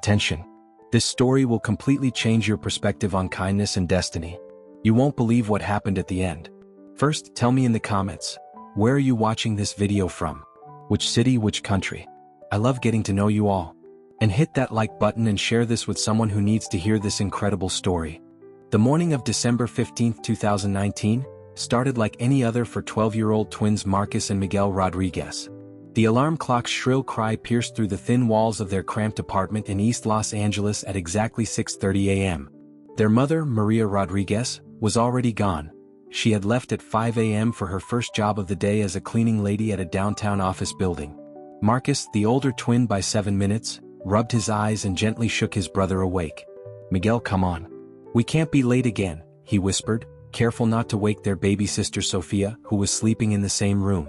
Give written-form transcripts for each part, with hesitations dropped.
Attention. This story will completely change your perspective on kindness and destiny. You won't believe what happened at the end. First, tell me in the comments, where are you watching this video from? Which city, which country? I love getting to know you all. And hit that like button and share this with someone who needs to hear this incredible story. The morning of December 15, 2019, started like any other for 12-year-old twins Marcus and Miguel Rodriguez. The alarm clock's shrill cry pierced through the thin walls of their cramped apartment in East Los Angeles at exactly 6:30 a.m. Their mother, Maria Rodriguez, was already gone. She had left at 5 a.m. for her first job of the day as a cleaning lady at a downtown office building. Marcus, the older twin by 7 minutes, rubbed his eyes and gently shook his brother awake. "Miguel, come on. We can't be late again," he whispered, careful not to wake their baby sister Sophia, who was sleeping in the same room.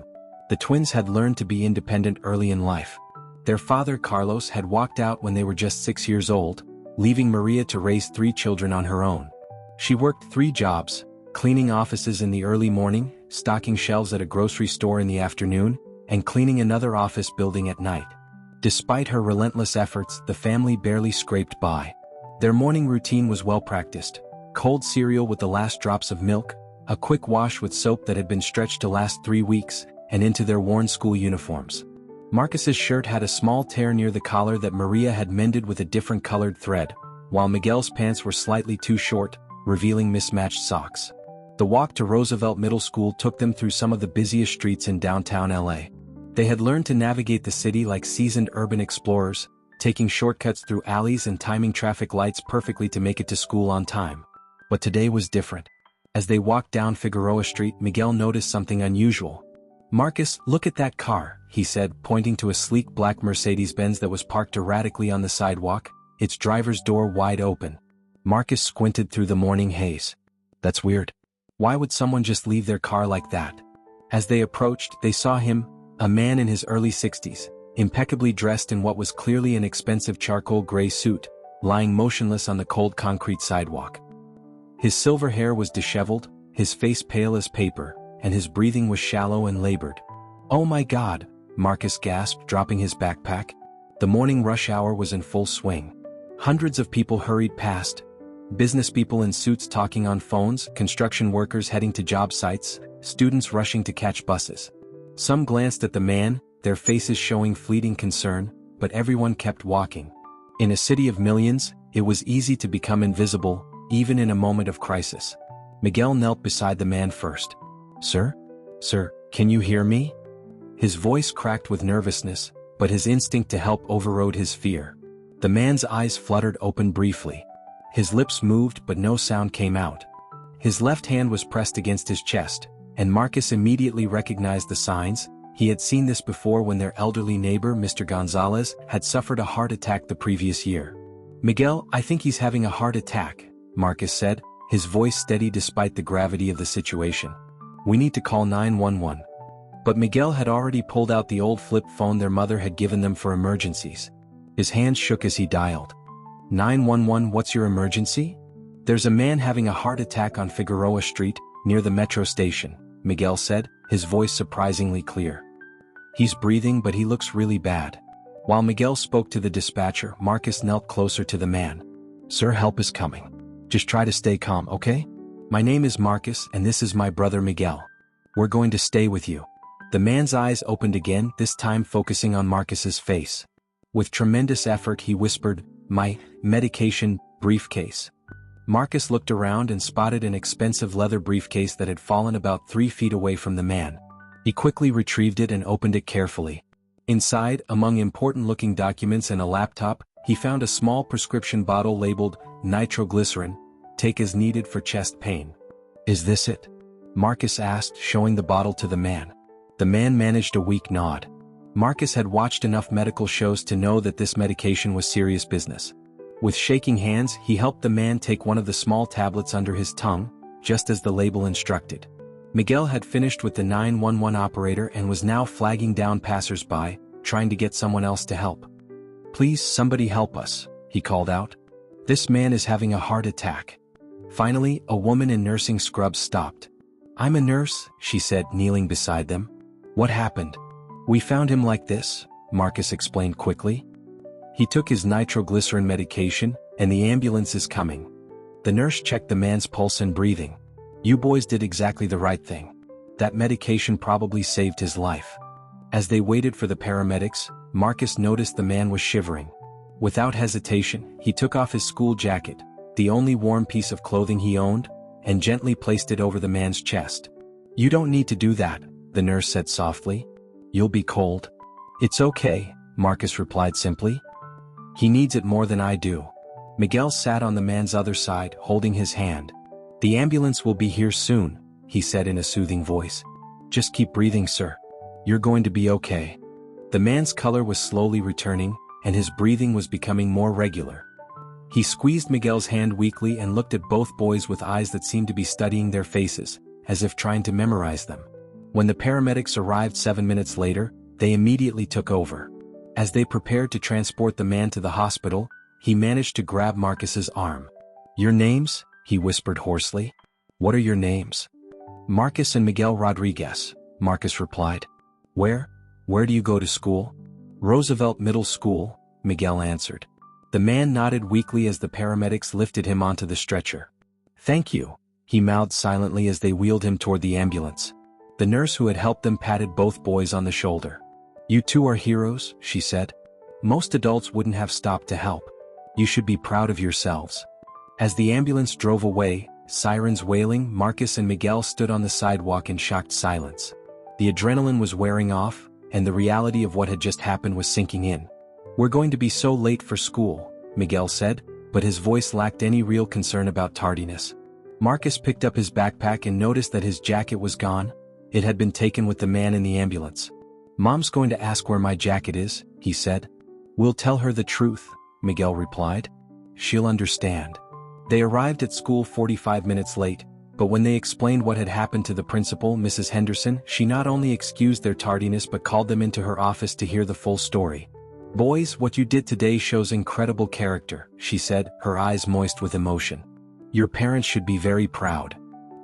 The twins had learned to be independent early in life. Their father, Carlos, had walked out when they were just 6 years old, leaving Maria to raise 3 children on her own. She worked 3 jobs, cleaning offices in the early morning, stocking shelves at a grocery store in the afternoon, and cleaning another office building at night. Despite her relentless efforts, the family barely scraped by. Their morning routine was well practiced: cold cereal with the last drops of milk, a quick wash with soap that had been stretched to last 3 weeks, and into their worn school uniforms. Marcus's shirt had a small tear near the collar that Maria had mended with a different colored thread, while Miguel's pants were slightly too short, revealing mismatched socks. The walk to Roosevelt Middle School took them through some of the busiest streets in downtown LA. They had learned to navigate the city like seasoned urban explorers, taking shortcuts through alleys and timing traffic lights perfectly to make it to school on time. But today was different. As they walked down Figueroa Street, Miguel noticed something unusual. "Marcus, look at that car," he said, pointing to a sleek black Mercedes-Benz that was parked erratically on the sidewalk, its driver's door wide open. Marcus squinted through the morning haze. "That's weird. Why would someone just leave their car like that?" As they approached, they saw him, a man in his early 60s, impeccably dressed in what was clearly an expensive charcoal gray suit, lying motionless on the cold concrete sidewalk. His silver hair was disheveled, his face pale as paper, and his breathing was shallow and labored. "Oh my God," Marcus gasped, dropping his backpack. The morning rush hour was in full swing. Hundreds of people hurried past. Business people in suits talking on phones, construction workers heading to job sites, students rushing to catch buses. Some glanced at the man, their faces showing fleeting concern, but everyone kept walking. In a city of millions, it was easy to become invisible, even in a moment of crisis. Miguel knelt beside the man first. "Sir? Sir, can you hear me?" His voice cracked with nervousness, but his instinct to help overrode his fear. The man's eyes fluttered open briefly. His lips moved but no sound came out. His left hand was pressed against his chest, and Marcus immediately recognized the signs. He had seen this before when their elderly neighbor, Mr. Gonzalez, had suffered a heart attack the previous year. "Miguel, I think he's having a heart attack," Marcus said, his voice steady despite the gravity of the situation. "We need to call 911. But Miguel had already pulled out the old flip phone their mother had given them for emergencies. His hands shook as he dialed. 911, what's your emergency?" "There's a man having a heart attack on Figueroa Street, near the metro station," Miguel said, his voice surprisingly clear. "He's breathing but he looks really bad." While Miguel spoke to the dispatcher, Marcus knelt closer to the man. "Sir, help is coming. Just try to stay calm, okay? My name is Marcus and this is my brother Miguel. We're going to stay with you." The man's eyes opened again, this time focusing on Marcus's face. With tremendous effort he whispered, "My medication briefcase." Marcus looked around and spotted an expensive leather briefcase that had fallen about 3 feet away from the man. He quickly retrieved it and opened it carefully. Inside, among important-looking documents and a laptop, he found a small prescription bottle labeled nitroglycerin, "Take as needed for chest pain." "Is this it?" Marcus asked, showing the bottle to the man. The man managed a weak nod. Marcus had watched enough medical shows to know that this medication was serious business. With shaking hands, he helped the man take one of the small tablets under his tongue, just as the label instructed. Miguel had finished with the 911 operator and was now flagging down passers-by, trying to get someone else to help. "Please, somebody help us," he called out. "This man is having a heart attack." Finally, a woman in nursing scrubs stopped. "I'm a nurse," she said, kneeling beside them. "What happened?" "We found him like this," Marcus explained quickly. He took his nitroglycerin medication, and the ambulance is coming. The nurse checked the man's pulse and breathing. You boys did exactly the right thing. That medication probably saved his life. As they waited for the paramedics, Marcus noticed the man was shivering. Without hesitation, he took off his school jacket, the only warm piece of clothing he owned, and gently placed it over the man's chest. You don't need to do that, the nurse said softly. You'll be cold. It's okay, Marcus replied simply. He needs it more than I do. Miguel sat on the man's other side, holding his hand. The ambulance will be here soon, he said in a soothing voice. Just keep breathing, sir. You're going to be okay. The man's color was slowly returning, and his breathing was becoming more regular. He squeezed Miguel's hand weakly and looked at both boys with eyes that seemed to be studying their faces, as if trying to memorize them. When the paramedics arrived 7 minutes later, they immediately took over. As they prepared to transport the man to the hospital, he managed to grab Marcus's arm. Your names? He whispered hoarsely. What are your names? Marcus and Miguel Rodriguez, Marcus replied. Where do you go to school? Roosevelt Middle School, Miguel answered. The man nodded weakly as the paramedics lifted him onto the stretcher. Thank you, he mouthed silently as they wheeled him toward the ambulance. The nurse who had helped them patted both boys on the shoulder. You two are heroes, she said. Most adults wouldn't have stopped to help. You should be proud of yourselves. As the ambulance drove away, sirens wailing, Marcus and Miguel stood on the sidewalk in shocked silence. The adrenaline was wearing off, and the reality of what had just happened was sinking in. We're going to be so late for school, Miguel said, but his voice lacked any real concern about tardiness. Marcus picked up his backpack and noticed that his jacket was gone. It had been taken with the man in the ambulance. Mom's going to ask where my jacket is, he said. We'll tell her the truth, Miguel replied. She'll understand. They arrived at school 45 minutes late, but when they explained what had happened to the principal, Mrs. Henderson, she not only excused their tardiness but called them into her office to hear the full story. Boys, what you did today shows incredible character, she said, her eyes moist with emotion. Your parents should be very proud.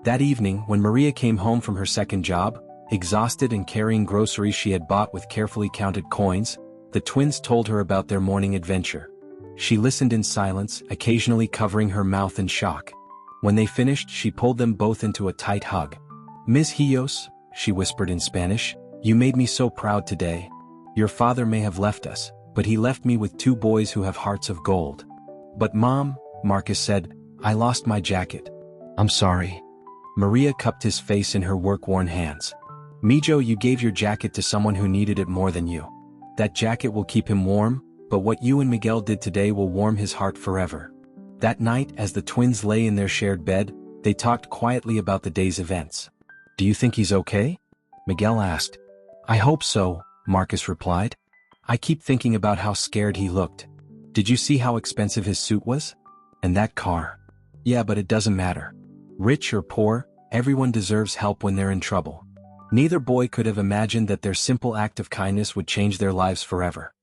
That evening, when Maria came home from her second job, exhausted and carrying groceries she had bought with carefully counted coins, the twins told her about their morning adventure. She listened in silence, occasionally covering her mouth in shock. When they finished, she pulled them both into a tight hug. Ms. Hios, she whispered in Spanish, you made me so proud today. Your father may have left us, but he left me with two boys who have hearts of gold. But Mom, Marcus said, I lost my jacket. I'm sorry. Maria cupped his face in her work-worn hands. Mijo, you gave your jacket to someone who needed it more than you. That jacket will keep him warm, but what you and Miguel did today will warm his heart forever. That night, as the twins lay in their shared bed, they talked quietly about the day's events. Do you think he's okay? Miguel asked. I hope so, Marcus replied. I keep thinking about how scared he looked. Did you see how expensive his suit was? And that car. Yeah, but it doesn't matter. Rich or poor, everyone deserves help when they're in trouble. Neither boy could have imagined that their simple act of kindness would change their lives forever.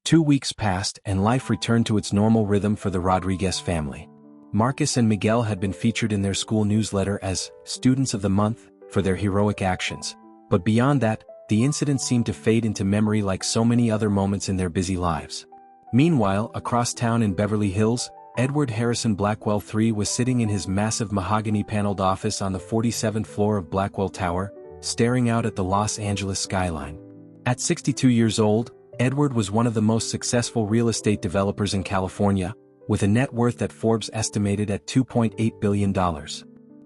2 weeks passed and life returned to its normal rhythm for the Rodriguez family. Marcus and Miguel had been featured in their school newsletter as Students of the Month for their heroic actions. But beyond that, the incident seemed to fade into memory like so many other moments in their busy lives. Meanwhile, across town in Beverly Hills, Edward Harrison Blackwell III was sitting in his massive mahogany-paneled office on the 47th floor of Blackwell Tower, staring out at the Los Angeles skyline. At 62 years old, Edward was one of the most successful real estate developers in California, with a net worth that Forbes estimated at $2.8 billion.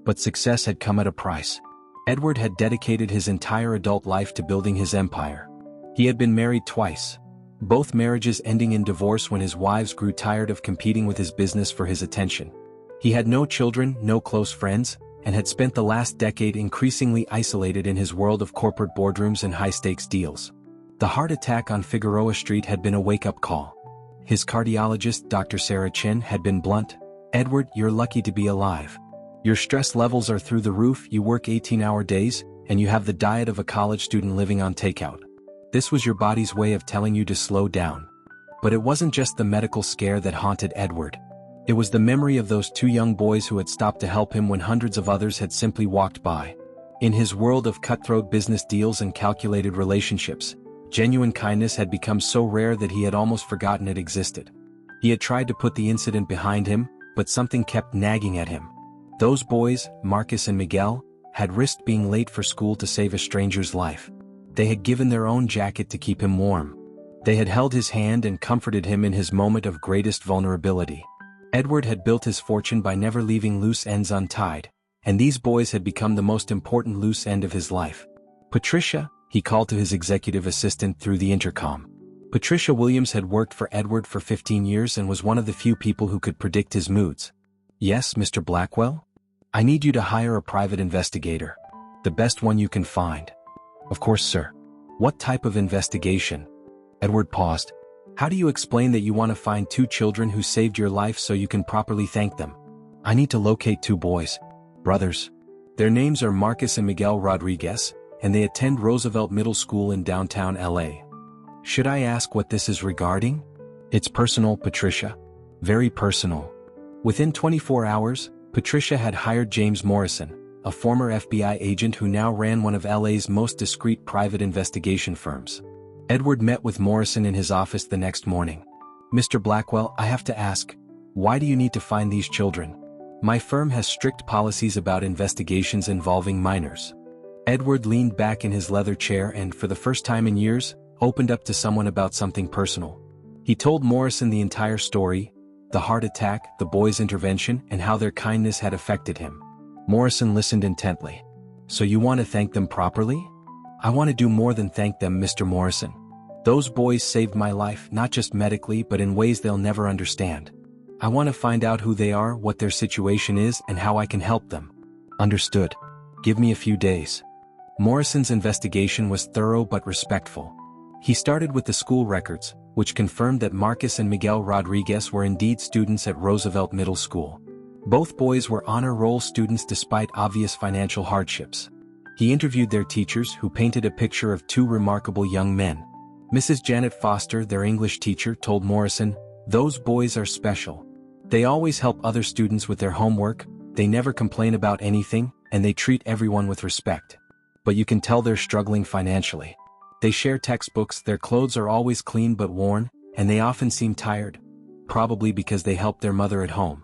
But success had come at a price. Edward had dedicated his entire adult life to building his empire. He had been married twice, both marriages ending in divorce when his wives grew tired of competing with his business for his attention. He had no children, no close friends, and had spent the last decade increasingly isolated in his world of corporate boardrooms and high-stakes deals. The heart attack on Figueroa Street had been a wake-up call. His cardiologist, Dr. Sarah Chin, had been blunt. Edward, you're lucky to be alive. Your stress levels are through the roof, you work 18-hour days, and you have the diet of a college student living on takeout. This was your body's way of telling you to slow down. But it wasn't just the medical scare that haunted Edward. It was the memory of those two young boys who had stopped to help him when hundreds of others had simply walked by. In his world of cutthroat business deals and calculated relationships, Genuine kindness had become so rare that he had almost forgotten it existed. He had tried to put the incident behind him, but something kept nagging at him. Those boys, Marcus and Miguel, had risked being late for school to save a stranger's life. They had given their own jacket to keep him warm. They had held his hand and comforted him in his moment of greatest vulnerability. Edward had built his fortune by never leaving loose ends untied, and these boys had become the most important loose end of his life. Patricia, he called to his executive assistant through the intercom. Patricia Williams had worked for Edward for 15 years and was one of the few people who could predict his moods. "Yes, Mr. Blackwell? I need you to hire a private investigator. The best one you can find." "Of course, sir." "What type of investigation?" Edward paused. "How do you explain that you want to find 2 children who saved your life so you can properly thank them?" "I need to locate 2 boys. Brothers. Their names are Marcus and Miguel Rodriguez, and they attend Roosevelt Middle School in downtown LA. Should I ask what this is regarding?" "It's personal, Patricia. Very personal." Within 24 hours, Patricia had hired James Morrison, a former FBI agent who now ran one of LA's most discreet private investigation firms. Edward met with Morrison in his office the next morning. "Mr. Blackwell, I have to ask, why do you need to find these children?" "My firm has strict policies about investigations involving minors." Edward leaned back in his leather chair and, for the first time in years, opened up to someone about something personal. He told Morrison the entire story, the heart attack, the boys' intervention, and how their kindness had affected him. Morrison listened intently. "So you want to thank them properly?" "I want to do more than thank them, Mr. Morrison. Those boys saved my life, not just medically but in ways they'll never understand. I want to find out who they are, what their situation is, and how I can help them." "Understood. Give me a few days." Morrison's investigation was thorough but respectful. He started with the school records, which confirmed that Marcus and Miguel Rodriguez were indeed students at Roosevelt Middle School. Both boys were honor roll students despite obvious financial hardships. He interviewed their teachers, who painted a picture of 2 remarkable young men. Mrs. Janet Foster, their English teacher, told Morrison, "Those boys are special. They always help other students with their homework, they never complain about anything, and they treat everyone with respect. But you can tell they're struggling financially. They share textbooks, their clothes are always clean but worn, and they often seem tired. Probably because they help their mother at home."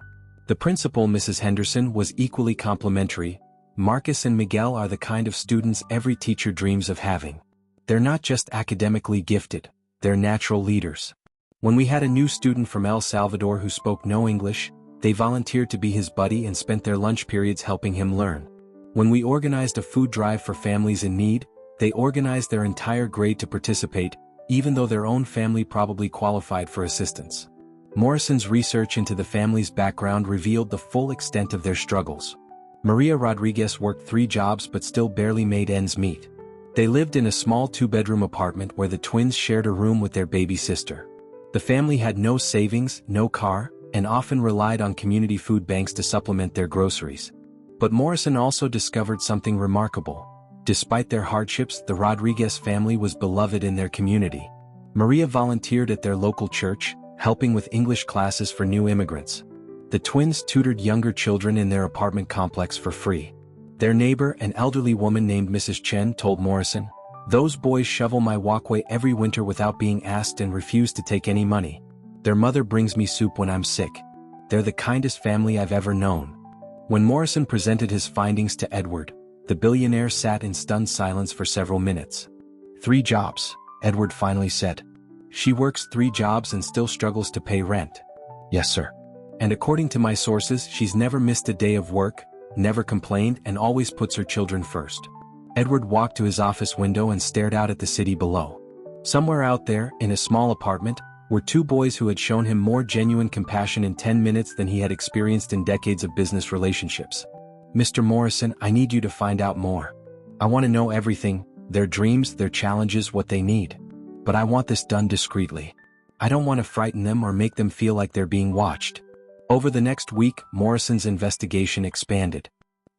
The principal, Mrs. Henderson, was equally complimentary. "Marcus and Miguel are the kind of students every teacher dreams of having. They're not just academically gifted, they're natural leaders. When we had a new student from El Salvador who spoke no English, they volunteered to be his buddy and spent their lunch periods helping him learn. When we organized a food drive for families in need, they organized their entire grade to participate, even though their own family probably qualified for assistance." Morrison's research into the family's background revealed the full extent of their struggles. Maria Rodriguez worked 3 jobs but still barely made ends meet. They lived in a small 2-bedroom apartment where the twins shared a room with their baby sister. The family had no savings, no car, and often relied on community food banks to supplement their groceries. But Morrison also discovered something remarkable. Despite their hardships, the Rodriguez family was beloved in their community. Maria volunteered at their local church, helping with English classes for new immigrants. The twins tutored younger children in their apartment complex for free. Their neighbor, an elderly woman named Mrs. Chen, told Morrison, "Those boys shovel my walkway every winter without being asked and refuse to take any money. Their mother brings me soup when I'm sick. They're the kindest family I've ever known." When Morrison presented his findings to Edward, the billionaire sat in stunned silence for several minutes. "3 jobs, Edward finally said. "She works 3 jobs and still struggles to pay rent." "Yes, sir. And according to my sources, she's never missed a day of work, never complained, and always puts her children first." Edward walked to his office window and stared out at the city below. Somewhere out there, in a small apartment, were 2 boys who had shown him more genuine compassion in 10 minutes than he had experienced in decades of business relationships. "Mr. Morrison, I need you to find out more. I want to know everything, their dreams, their challenges, what they need. But I want this done discreetly. I don't want to frighten them or make them feel like they're being watched." Over the next week, Morrison's investigation expanded.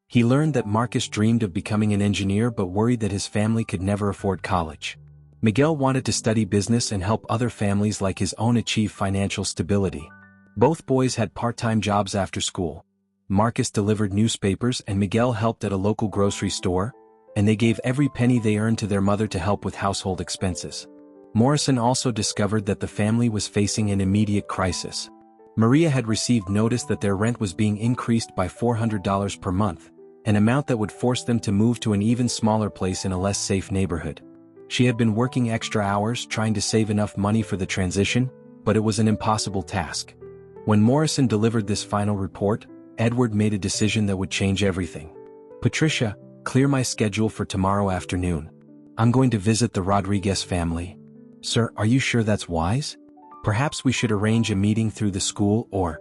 He learned that Marcus dreamed of becoming an engineer but worried that his family could never afford college. Miguel wanted to study business and help other families like his own achieve financial stability. Both boys had part-time jobs after school. Marcus delivered newspapers and Miguel helped at a local grocery store, and they gave every penny they earned to their mother to help with household expenses. Morrison also discovered that the family was facing an immediate crisis. Maria had received notice that their rent was being increased by $400 per month, an amount that would force them to move to an even smaller place in a less safe neighborhood. She had been working extra hours trying to save enough money for the transition, but it was an impossible task. When Morrison delivered this final report, Edward made a decision that would change everything. "Patricia, clear my schedule for tomorrow afternoon. I'm going to visit the Rodriguez family." "Sir, are you sure that's wise? Perhaps we should arrange a meeting through the school or—"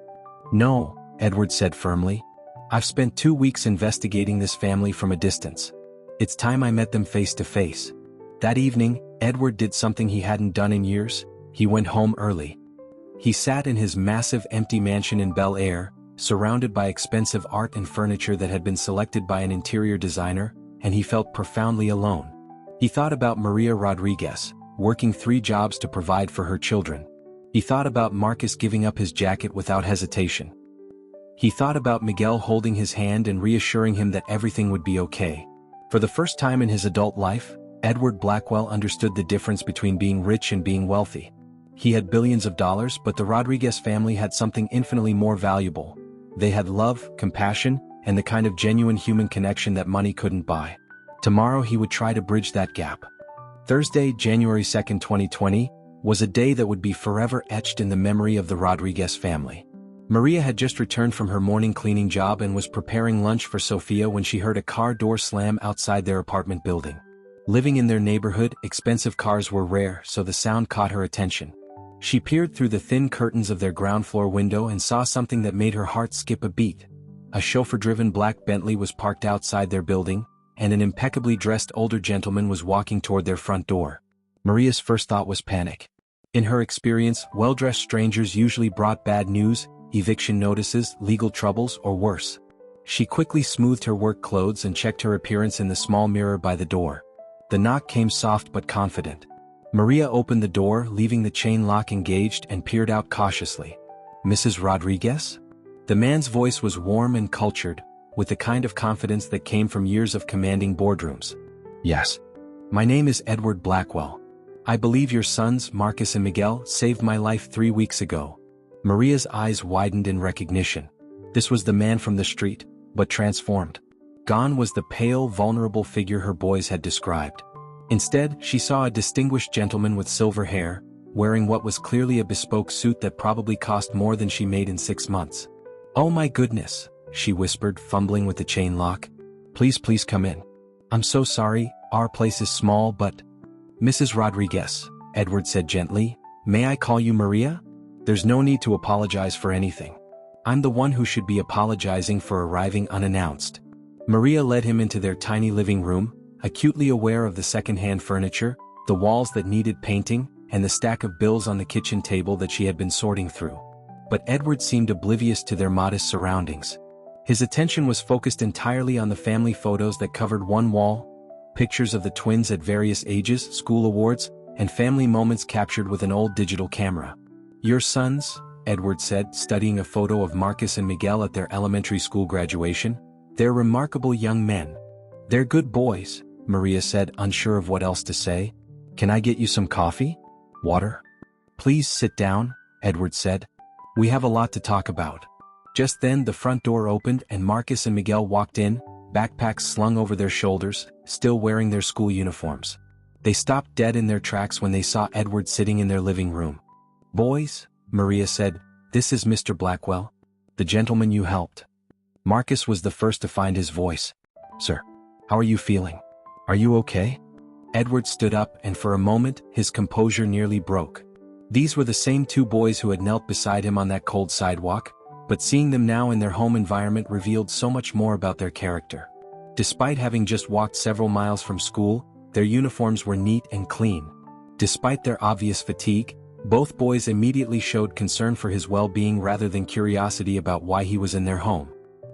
"No," Edward said firmly. "I've spent 2 weeks investigating this family from a distance. It's time I met them face to face." That evening, Edward did something he hadn't done in years. He went home early. He sat in his massive empty mansion in Bel Air, surrounded by expensive art and furniture that had been selected by an interior designer, and he felt profoundly alone. He thought about Maria Rodriguez, working 3 jobs to provide for her children. He thought about Marcus giving up his jacket without hesitation. He thought about Miguel holding his hand and reassuring him that everything would be okay. For the first time in his adult life, Edward Blackwell understood the difference between being rich and being wealthy. He had billions of dollars, but the Rodriguez family had something infinitely more valuable. They had love, compassion, and the kind of genuine human connection that money couldn't buy. Tomorrow he would try to bridge that gap. Thursday, January 2, 2020, was a day that would be forever etched in the memory of the Rodriguez family. Maria had just returned from her morning cleaning job and was preparing lunch for Sophia when she heard a car door slam outside their apartment building. Living in their neighborhood, expensive cars were rare, so the sound caught her attention. She peered through the thin curtains of their ground floor window and saw something that made her heart skip a beat. A chauffeur-driven black Bentley was parked outside their building, and an impeccably dressed older gentleman was walking toward their front door. Maria's first thought was panic. In her experience, well-dressed strangers usually brought bad news, eviction notices, legal troubles, or worse. She quickly smoothed her work clothes and checked her appearance in the small mirror by the door. The knock came soft but confident. Maria opened the door, leaving the chain lock engaged, and peered out cautiously. "Mrs. Rodriguez?" The man's voice was warm and cultured, with the kind of confidence that came from years of commanding boardrooms. "Yes. My name is Edward Blackwell. I believe your sons, Marcus and Miguel, saved my life 3 weeks ago." Maria's eyes widened in recognition. This was the man from the street, but transformed. Gone was the pale, vulnerable figure her boys had described. Instead, she saw a distinguished gentleman with silver hair, wearing what was clearly a bespoke suit that probably cost more than she made in 6 months. "Oh my goodness," she whispered, fumbling with the chain lock. Please come in. I'm so sorry, our place is small but—" "Mrs. Rodriguez," Edward said gently, "may I call you Maria?" "There's no need to apologize for anything. I'm the one who should be apologizing for arriving unannounced." Maria led him into their tiny living room, acutely aware of the second-hand furniture, the walls that needed painting, and the stack of bills on the kitchen table that she had been sorting through. But Edward seemed oblivious to their modest surroundings. His attention was focused entirely on the family photos that covered one wall, pictures of the twins at various ages, school awards, and family moments captured with an old digital camera. "Your sons," Edward said, studying a photo of Marcus and Miguel at their elementary school graduation. "They're remarkable young men." "They're good boys," Maria said, unsure of what else to say. "Can I get you some coffee? Water?" "Please sit down," Edward said. "We have a lot to talk about." Just then the front door opened and Marcus and Miguel walked in, backpacks slung over their shoulders, still wearing their school uniforms. They stopped dead in their tracks when they saw Edward sitting in their living room. "Boys," Maria said, "this is Mr. Blackwell, the gentleman you helped." Marcus was the first to find his voice. "Sir, how are you feeling? Are you okay?" Edward stood up and for a moment, his composure nearly broke. These were the same 2 boys who had knelt beside him on that cold sidewalk, but seeing them now in their home environment revealed so much more about their character. Despite having just walked several miles from school, their uniforms were neat and clean. Despite their obvious fatigue, both boys immediately showed concern for his well-being rather than curiosity about why he was in their home.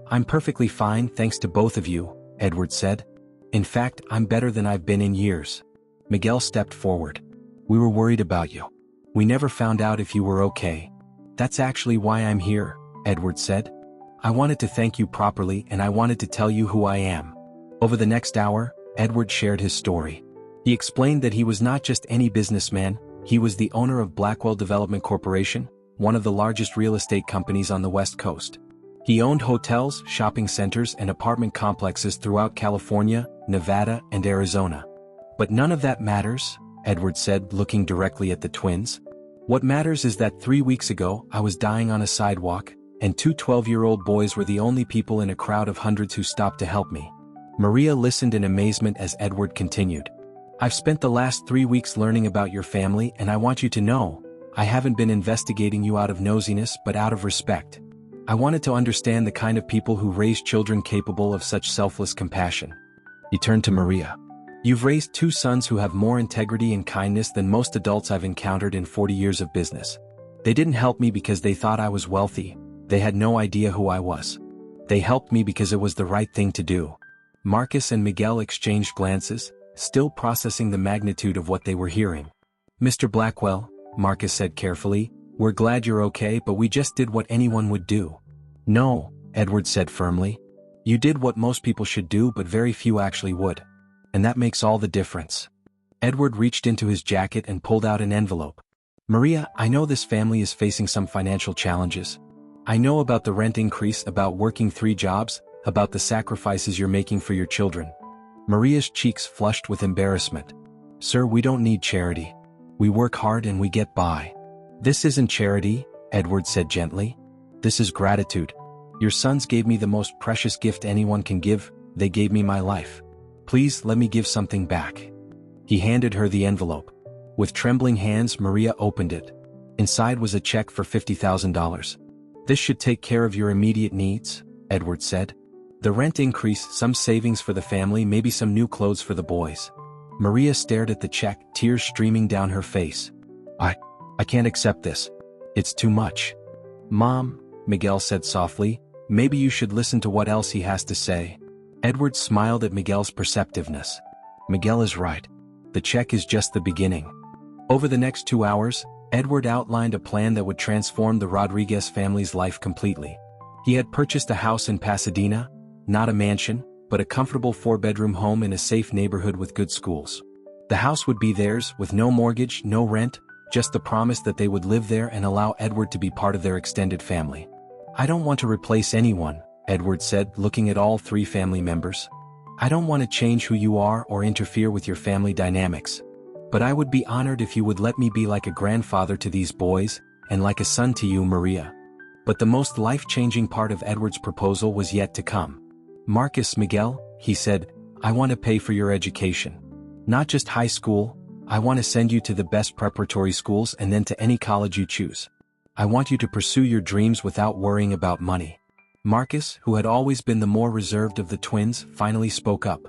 "I'm perfectly fine thanks to both of you," Edward said. "In fact, I'm better than I've been in years." Miguel stepped forward. "We were worried about you. We never found out if you were okay." "That's actually why I'm here," Edward said. "I wanted to thank you properly and I wanted to tell you who I am." Over the next hour, Edward shared his story. He explained that he was not just any businessman, He was the owner of Blackwell Development Corporation, one of the largest real estate companies on the West Coast. He owned hotels, shopping centers, and apartment complexes throughout California, Nevada, and Arizona. But none of that matters, Edward said, looking directly at the twins. What matters is that 3 weeks ago, I was dying on a sidewalk, and two 12-year-old boys were the only people in a crowd of hundreds who stopped to help me. Maria listened in amazement as Edward continued. I've spent the last 3 weeks learning about your family, and I want you to know, I haven't been investigating you out of nosiness but out of respect. I wanted to understand the kind of people who raise children capable of such selfless compassion. He turned to Maria. You've raised 2 sons who have more integrity and kindness than most adults I've encountered in 40 years of business. They didn't help me because they thought I was wealthy. They had no idea who I was. They helped me because it was the right thing to do. Marcus and Miguel exchanged glances, still processing the magnitude of what they were hearing. Mr. Blackwell, Marcus said carefully, we're glad you're okay, but we just did what anyone would do. No, Edward said firmly. You did what most people should do, but very few actually would. And that makes all the difference. Edward reached into his jacket and pulled out an envelope. Maria, I know this family is facing some financial challenges. I know about the rent increase, about working 3 jobs, about the sacrifices you're making for your children. Maria's cheeks flushed with embarrassment. Sir, we don't need charity. We work hard and we get by. This isn't charity, Edward said gently. This is gratitude. Your sons gave me the most precious gift anyone can give, they gave me my life. Please let me give something back. He handed her the envelope. With trembling hands, Maria opened it. Inside was a check for $50,000. This should take care of your immediate needs, Edward said. The rent increase, some savings for the family, maybe some new clothes for the boys. Maria stared at the check, tears streaming down her face. I can't accept this. It's too much. Mom, Miguel said softly, maybe you should listen to what else he has to say. Edward smiled at Miguel's perceptiveness. Miguel is right. The check is just the beginning. Over the next 2 hours, Edward outlined a plan that would transform the Rodriguez family's life completely. He had purchased a house in Pasadena, not a mansion, but a comfortable 4-bedroom home in a safe neighborhood with good schools. The house would be theirs, with no mortgage, no rent, just the promise that they would live there and allow Edward to be part of their extended family. I don't want to replace anyone, Edward said, looking at all 3 family members. I don't want to change who you are or interfere with your family dynamics. But I would be honored if you would let me be like a grandfather to these boys, and like a son to you, Maria. But the most life-changing part of Edward's proposal was yet to come. Marcus, Miguel, he said, I want to pay for your education. Not just high school, I want to send you to the best preparatory schools and then to any college you choose. I want you to pursue your dreams without worrying about money. Marcus, who had always been the more reserved of the twins, finally spoke up.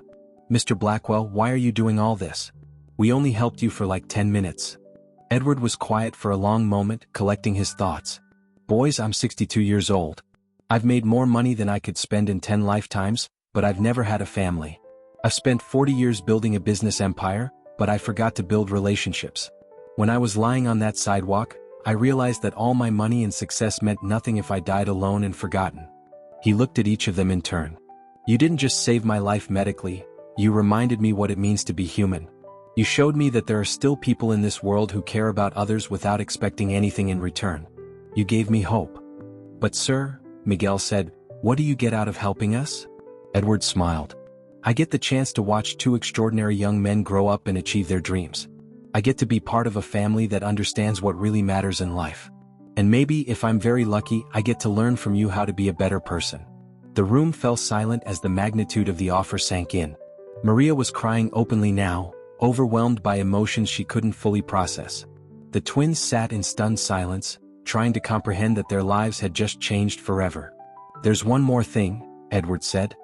Mr. Blackwell, why are you doing all this? We only helped you for like 10 minutes. Edward was quiet for a long moment, collecting his thoughts. Boys, I'm 62 years old. I've made more money than I could spend in 10 lifetimes, but I've never had a family. I've spent 40 years building a business empire, but I forgot to build relationships. When I was lying on that sidewalk, I realized that all my money and success meant nothing if I died alone and forgotten. He looked at each of them in turn. You didn't just save my life medically, you reminded me what it means to be human. You showed me that there are still people in this world who care about others without expecting anything in return. You gave me hope. But sir, Miguel said, what do you get out of helping us? Edward smiled. I get the chance to watch 2 extraordinary young men grow up and achieve their dreams. I get to be part of a family that understands what really matters in life. And maybe, if I'm very lucky, I get to learn from you how to be a better person. The room fell silent as the magnitude of the offer sank in. Maria was crying openly now, overwhelmed by emotions she couldn't fully process. The twins sat in stunned silence, trying to comprehend that their lives had just changed forever. There's one more thing, Edward said.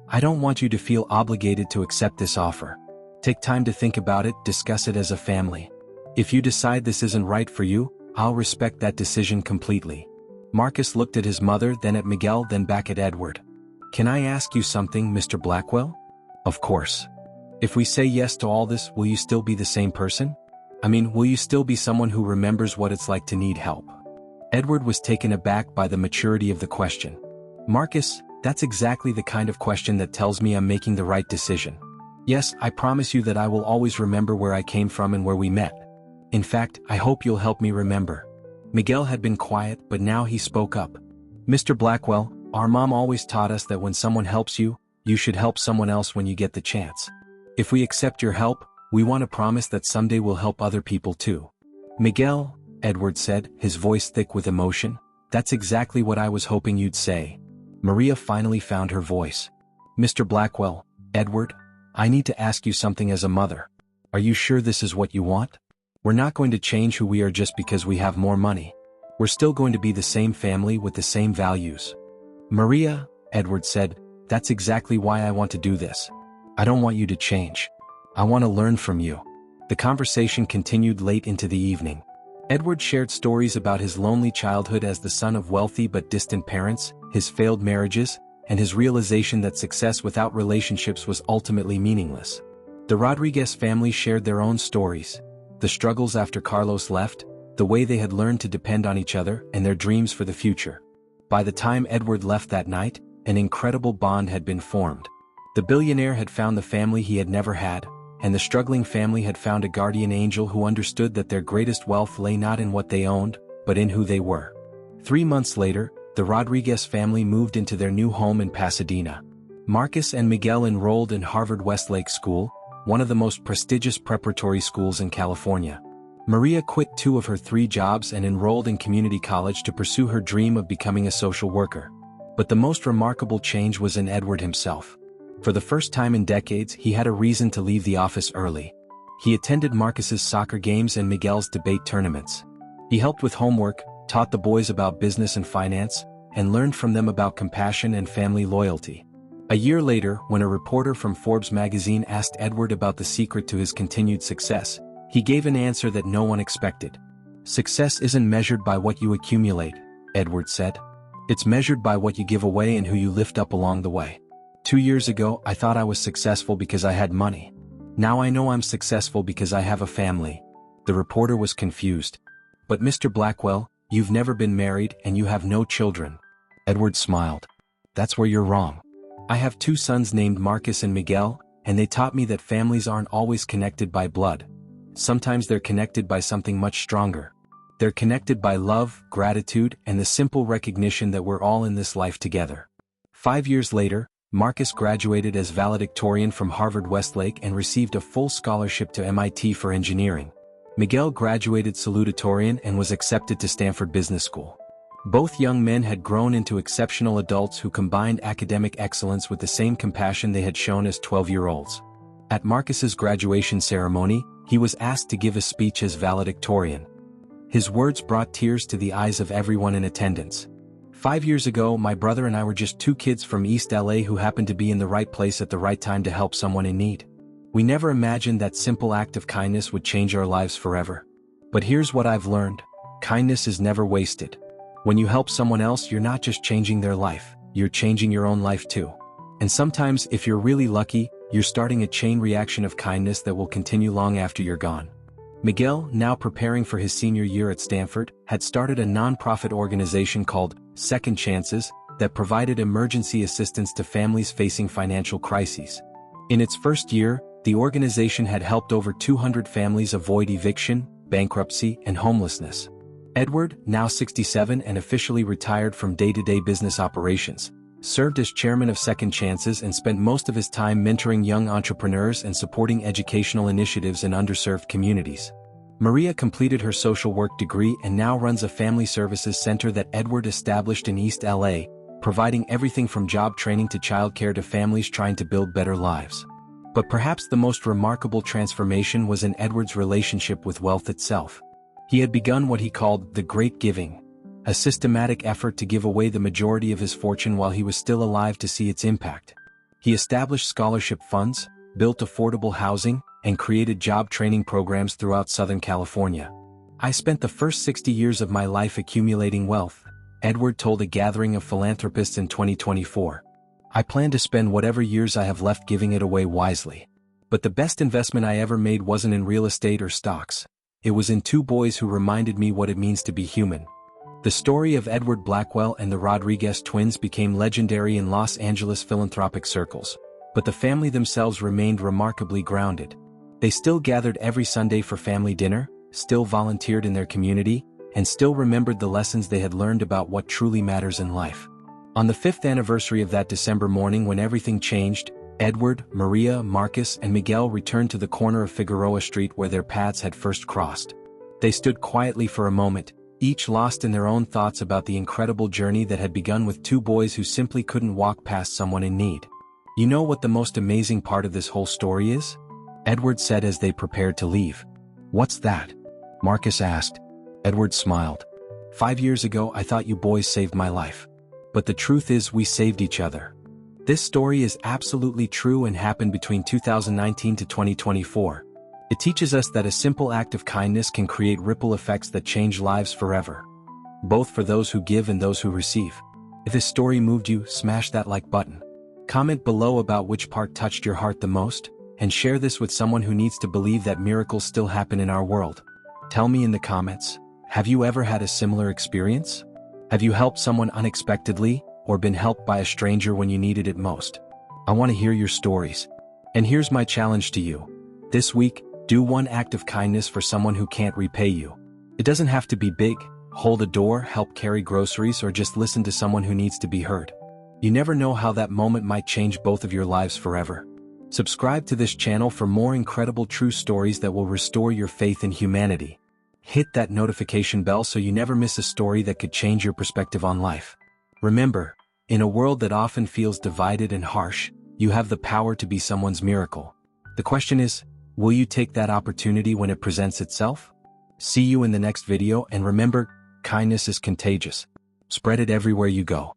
I don't want you to feel obligated to accept this offer. Take time to think about it, discuss it as a family. If you decide this isn't right for you, I'll respect that decision completely. Marcus looked at his mother, then at Miguel, then back at Edward. Can I ask you something, Mr. Blackwell? Of course. If we say yes to all this, will you still be the same person? I mean, will you still be someone who remembers what it's like to need help? Edward was taken aback by the maturity of the question. Marcus, that's exactly the kind of question that tells me I'm making the right decision. Yes, I promise you that I will always remember where I came from and where we met. In fact, I hope you'll help me remember." Miguel had been quiet, but now he spoke up. "Mr. Blackwell, our mom always taught us that when someone helps you, you should help someone else when you get the chance. If we accept your help, we want to promise that someday we'll help other people too." "Miguel," Edward said, his voice thick with emotion, "that's exactly what I was hoping you'd say." Maria finally found her voice. "Mr. Blackwell, Edward, I need to ask you something as a mother. Are you sure this is what you want? We're not going to change who we are just because we have more money. We're still going to be the same family with the same values." "Maria," Edward said, "that's exactly why I want to do this. I don't want you to change. I want to learn from you." The conversation continued late into the evening. Edward shared stories about his lonely childhood as the son of wealthy but distant parents, his failed marriages, and his realization that success without relationships was ultimately meaningless. The Rodriguez family shared their own stories, the struggles after Carlos left, the way they had learned to depend on each other, and their dreams for the future. By the time Edward left that night, an incredible bond had been formed. The billionaire had found the family he had never had, and the struggling family had found a guardian angel who understood that their greatest wealth lay not in what they owned, but in who they were. 3 months later, the Rodriguez family moved into their new home in Pasadena. Marcus and Miguel enrolled in Harvard Westlake School, one of the most prestigious preparatory schools in California. Maria quit 2 of her 3 jobs and enrolled in community college to pursue her dream of becoming a social worker. But the most remarkable change was in Edward himself. For the first time in decades, he had a reason to leave the office early. He attended Marcus's soccer games and Miguel's debate tournaments. He helped with homework, taught the boys about business and finance, and learned from them about compassion and family loyalty. A year later, when a reporter from Forbes magazine asked Edward about the secret to his continued success, he gave an answer that no one expected. "Success isn't measured by what you accumulate," Edward said. "It's measured by what you give away and who you lift up along the way. 2 years ago, I thought I was successful because I had money. Now I know I'm successful because I have a family." The reporter was confused. "But Mr. Blackwell, you've never been married and you have no children." Edward smiled. "That's where you're wrong. I have 2 sons named Marcus and Miguel, and they taught me that families aren't always connected by blood. Sometimes they're connected by something much stronger. They're connected by love, gratitude, and the simple recognition that we're all in this life together." 5 years later, Marcus graduated as valedictorian from Harvard Westlake and received a full scholarship to MIT for engineering. Miguel graduated salutatorian and was accepted to Stanford Business School. Both young men had grown into exceptional adults who combined academic excellence with the same compassion they had shown as 12-year-olds. At Marcus's graduation ceremony, he was asked to give a speech as valedictorian. His words brought tears to the eyes of everyone in attendance. "5 years ago, my brother and I were just 2 kids from East LA who happened to be in the right place at the right time to help someone in need. We never imagined that simple act of kindness would change our lives forever. But here's what I've learned. Kindness is never wasted. When you help someone else, you're not just changing their life, you're changing your own life too. And sometimes, if you're really lucky, you're starting a chain reaction of kindness that will continue long after you're gone." Miguel, now preparing for his senior year at Stanford, had started a nonprofit organization called Second Chances that provided emergency assistance to families facing financial crises. In its first year, the organization had helped over 200 families avoid eviction, bankruptcy, and homelessness. Edward, now 67 and officially retired from day-to-day business operations, served as chairman of Second Chances and spent most of his time mentoring young entrepreneurs and supporting educational initiatives in underserved communities. Maria completed her social work degree and now runs a family services center that Edward established in East LA, providing everything from job training to childcare to families trying to build better lives. But perhaps the most remarkable transformation was in Edward's relationship with wealth itself. He had begun what he called the Great Giving, a systematic effort to give away the majority of his fortune while he was still alive to see its impact. He established scholarship funds, built affordable housing, and created job training programs throughout Southern California. "I spent the first 60 years of my life accumulating wealth," Edward told a gathering of philanthropists in 2024. "I plan to spend whatever years I have left giving it away wisely. But the best investment I ever made wasn't in real estate or stocks. It was in 2 boys who reminded me what it means to be human." The story of Edward Blackwell and the Rodriguez twins became legendary in Los Angeles philanthropic circles, but the family themselves remained remarkably grounded. They still gathered every Sunday for family dinner, still volunteered in their community, and still remembered the lessons they had learned about what truly matters in life. On the 5th anniversary of that December morning when everything changed, Edward, Maria, Marcus, and Miguel returned to the corner of Figueroa Street where their paths had first crossed. They stood quietly for a moment, each lost in their own thoughts about the incredible journey that had begun with two boys who simply couldn't walk past someone in need. "You know what the most amazing part of this whole story is?" Edward said as they prepared to leave. "What's that?" Marcus asked. Edward smiled. "5 years ago I thought you boys saved my life. But the truth is we saved each other." This story is absolutely true and happened between 2019 to 2024. It teaches us that a simple act of kindness can create ripple effects that change lives forever, both for those who give and those who receive. If this story moved you, smash that like button. Comment below about which part touched your heart the most, and share this with someone who needs to believe that miracles still happen in our world. Tell me in the comments, have you ever had a similar experience? Have you helped someone unexpectedly, or been helped by a stranger when you needed it most? I want to hear your stories. And here's my challenge to you. This week, do one act of kindness for someone who can't repay you. It doesn't have to be big. Hold a door, help carry groceries, or just listen to someone who needs to be heard. You never know how that moment might change both of your lives forever. Subscribe to this channel for more incredible true stories that will restore your faith in humanity. Hit that notification bell so you never miss a story that could change your perspective on life. Remember, in a world that often feels divided and harsh, you have the power to be someone's miracle. The question is, will you take that opportunity when it presents itself? See you in the next video, and remember, kindness is contagious. Spread it everywhere you go.